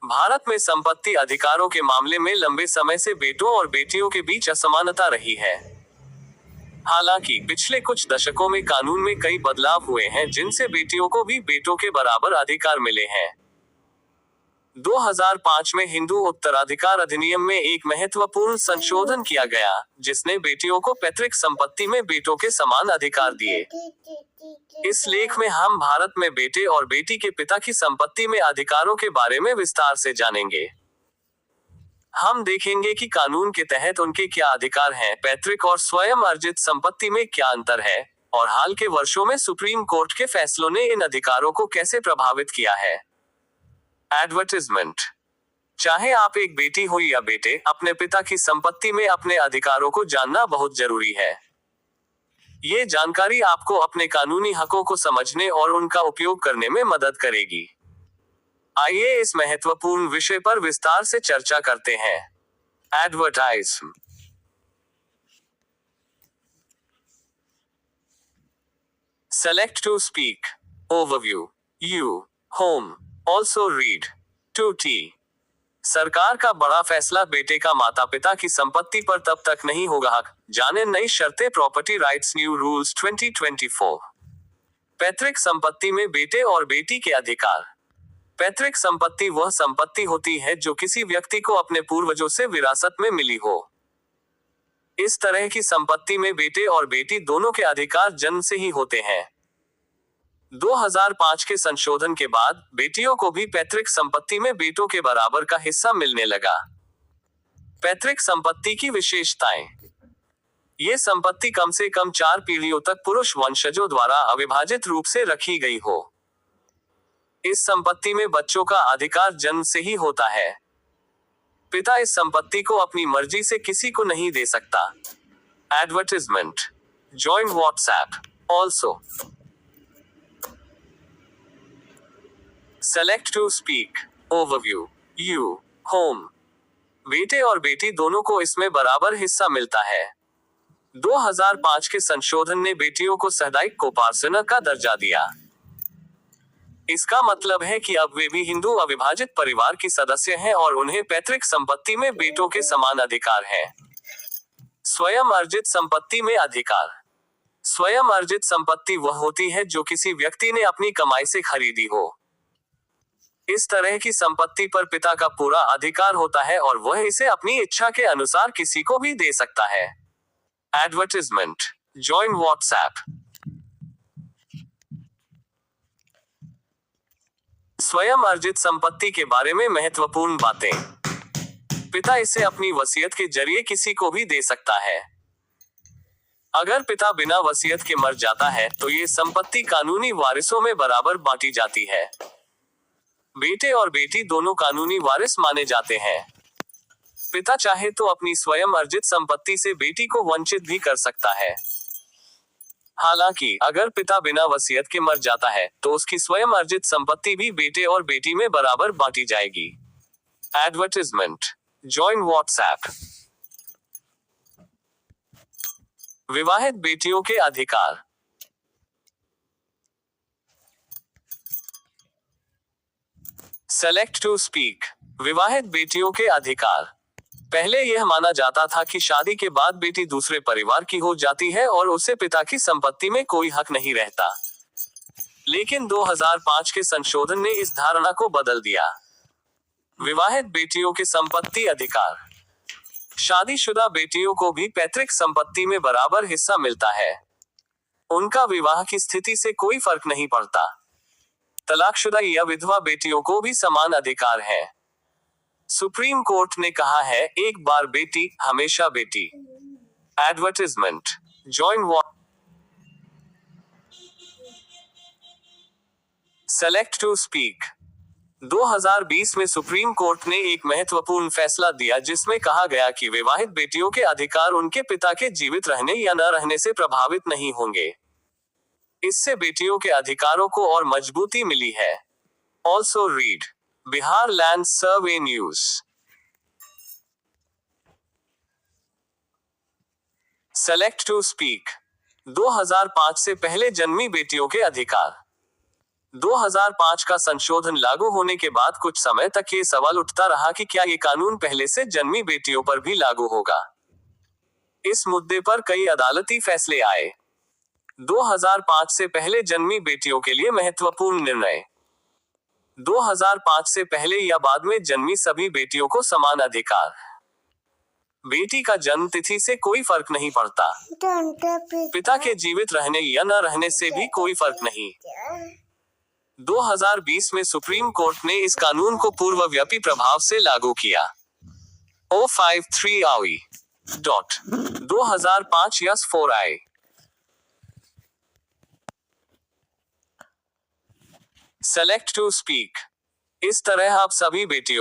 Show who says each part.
Speaker 1: भारत में संपत्ति अधिकारों के मामले में लंबे समय से बेटों और बेटियों के बीच असमानता रही है। हालांकि पिछले कुछ दशकों में कानून में कई बदलाव हुए हैं जिनसे बेटियों को भी बेटों के बराबर अधिकार मिले हैं। 2005 में हिंदू उत्तराधिकार अधिनियम में एक महत्वपूर्ण संशोधन किया गया, जिसने बेटियों को पैतृक संपत्ति में बेटों के समान अधिकार दिए। इस लेख में हम भारत में बेटे और बेटी के पिता की संपत्ति में अधिकारों के बारे में विस्तार से जानेंगे। हम देखेंगे कि कानून के तहत उनके क्या अधिकार हैं, पैतृक और स्वयं अर्जित संपत्ति में क्या अंतर है, और हाल के वर्षों में सुप्रीम कोर्ट के फैसलों ने इन अधिकारों को कैसे प्रभावित किया है। एडवर्टाइजमेंट। चाहे आप एक बेटी हो या बेटे, अपने पिता की संपत्ति में अपने अधिकारों को जानना बहुत जरूरी है। ये जानकारी आपको अपने कानूनी हकों को समझने और उनका उपयोग करने में मदद करेगी। आइए इस महत्वपूर्ण विषय पर विस्तार से चर्चा करते हैं। Advertise. Select to speak. Overview. You home also read. 2T। सरकार का बड़ा फैसला बेटे का माता पिता की संपत्ति पर तब तक नहीं होगा हक। जाने नई शर्तें प्रॉपर्टी राइट्स न्यू रूल्स 2024। पैतृक संपत्ति में बेटे और बेटी के अधिकार। पैतृक संपत्ति वह संपत्ति होती है जो किसी व्यक्ति को अपने पूर्वजों से विरासत में मिली हो। इस तरह की संपत्ति में बेटे और बेटी दोनों के अधिकार जन्म से ही होते हैं। 2005 के संशोधन के बाद बेटियों को भी पैतृक संपत्ति में बेटों के बराबर का हिस्सा मिलने लगा। पैतृक संपत्ति की विशेषताएं। ये संपत्ति कम से कम 4 पीढ़ियों तक पुरुष वंशजों द्वारा अविभाजित रूप से रखी गई हो। इस संपत्ति में बच्चों का अधिकार जन्म से ही होता है। पिता इस संपत्ति को अपनी मर्जी से किसी को नहीं दे सकता। Advertisement. Join WhatsApp. Also. Select to speak. Overview. You home. बेटे और बेटी दोनों को इसमें बराबर हिस्सा मिलता है। 2005 के संशोधन ने बेटियों को सामुदायिक कोपार्सन का दर्जा दिया। इसका मतलब है कि अब वे भी हिंदू अविभाजित परिवार की सदस्य हैं और उन्हें पैतृक संपत्ति में बेटों के समान अधिकार हैं। स्वयं अर्जित संपत्ति में अधिकार। स्वयं अर्जित संपत्ति वह होती है जो किसी व्यक्ति ने अपनी कमाई से खरीदी हो। इस तरह की संपत्ति पर पिता का पूरा अधिकार होता है और वह इसे अपनी इच्छा के अनुसार किसी को भी दे सकता है। एडवर्टाइजमेंट। Join WhatsApp. स्वयं अर्जित संपत्ति के बारे में महत्वपूर्ण बातें। पिता इसे अपनी वसीयत के जरिए किसी को भी दे सकता है। अगर पिता बिना वसीयत के मर जाता है तो ये संपत्ति कानूनी वारिसों में बराबर बांटी जाती है। बेटे और बेटी दोनों कानूनी वारिस माने जाते हैं। पिता चाहे तो अपनी स्वयं अर्जित संपत्ति से बेटी को वंचित भी कर सकता है। हालांकि अगर पिता बिना वसीयत के मर जाता है तो उसकी स्वयं अर्जित संपत्ति भी बेटे और बेटी में बराबर बांटी जाएगी। एडवर्टाइजमेंट। Join WhatsApp. विवाहित बेटियों के अधिकार। Select to speak. विवाहित बेटियों के अधिकार। पहले यह माना जाता था कि शादी के बाद बेटी दूसरे परिवार की हो जाती है और उसे पिता की संपत्ति में कोई हक नहीं रहता। लेकिन 2005 के संशोधन ने इस धारणा को बदल दिया। विवाहित बेटियों के संपत्ति अधिकार। शादीशुदा बेटियों को भी पैतृक संपत्ति में बराबर हिस्सा मिलता है। उनका विवाह की स्थिति से कोई फर्क नहीं पड़ता। तलाकशुदा या विधवा बेटियों को भी समान अधिकार है। सुप्रीम कोर्ट ने कहा है, एक बार बेटी हमेशा बेटी। Advertisement. Join WhatsApp. Select to speak. 2020 में सुप्रीम कोर्ट ने एक महत्वपूर्ण फैसला दिया जिसमें कहा गया कि विवाहित बेटियों के अधिकार उनके पिता के जीवित रहने या न रहने से प्रभावित नहीं होंगे। इससे बेटियों के अधिकारों को और मजबूती मिली है। Also read. Bihar land survey news. Select to speak. 2005 से पहले जन्मी बेटियों के अधिकार। 2005 का संशोधन लागू होने के बाद कुछ समय तक ये सवाल उठता रहा कि क्या ये कानून पहले से जन्मी बेटियों पर भी लागू होगा। इस मुद्दे पर कई अदालती फैसले आए। 2005 से पहले जन्मी बेटियों के लिए महत्वपूर्ण निर्णय। 2005 से पहले या बाद में जन्मी सभी बेटियों को समान अधिकार। बेटी का जन्म तिथि से कोई फर्क नहीं पड़ता। पिता के जीवित रहने या न रहने से भी कोई फर्क नहीं। 2020 में सुप्रीम कोर्ट ने इस कानून को पूर्वव्यापी प्रभाव से लागू किया। 053 I. 2005 yes 4 I. Select to speak. इस तरह आप सभी बेटियों